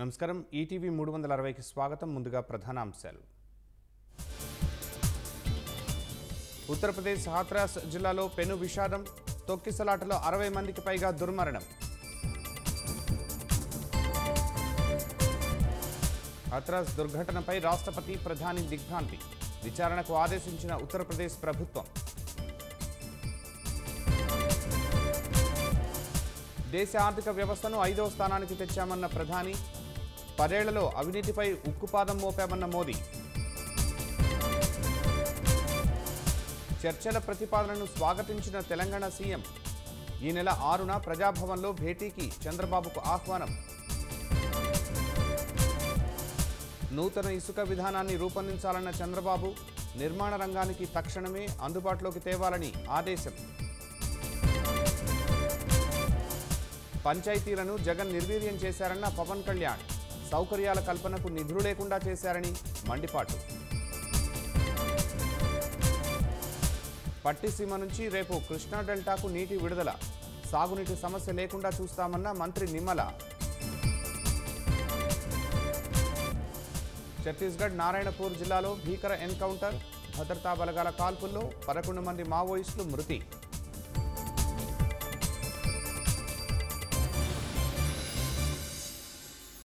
నమస్కారం ఈటీవీ 360కి స్వాగతం. ముందుగా ప్రధానాంశాలు. ఉత్తరప్రదేశ్ హాథ్రాస్ జిల్లాలో పెను విషాదం. తొక్కిసలాటలో 60 మందికి పైగా దుర్మరణం. హాథ్రాస్ దుర్ఘటనపై రాష్ట్రపతి ప్రధాని దిగ్భ్రాంతి. విచారణకు ఆదేశించిన ఉత్తరప్రదేశ్ ప్రభుత్వం. దేశ ఆర్థిక వ్యవస్థను 5వ స్థానానికి తెచ్చామన్న ప్రధాని. 10 ఏళ్లలో అవినీతిపై ఉక్కుపాదం మోపామన్న మోదీ. చర్చల ప్రతిపాదనను స్వాగతించిన తెలంగాణ సీఎం. ఈ నెల 6న ప్రజాభవన్లో భేటీకి చంద్రబాబుకు ఆహ్వానం. నూతన ఇసుక విధానాన్ని రూపొందించాలన్న చంద్రబాబు. నిర్మాణ రంగానికి తక్షణమే అందుబాటులోకి తేవాలని ఆదేశం. పంచాయతీలను జగన్ నిర్వీర్యం చేశారన్న పవన్ కళ్యాణ్. సౌకర్యాల కల్పనకు నిధులు లేకుండా చేశారని మండిపాటు. పట్టిసీమ నుంచి రేపు కృష్ణా డెల్టాకు నీటి విడుదల. సాగునీటి సమస్య లేకుండా చూస్తామన్న మంత్రి నిమ్మల. ఛత్తీస్గఢ్ నారాయణపూర్ జిల్లాలో భీకర ఎన్కౌంటర్. భద్రతా బలగాల కాల్పుల్లో 11 మంది మావోయిస్టులు మృతి.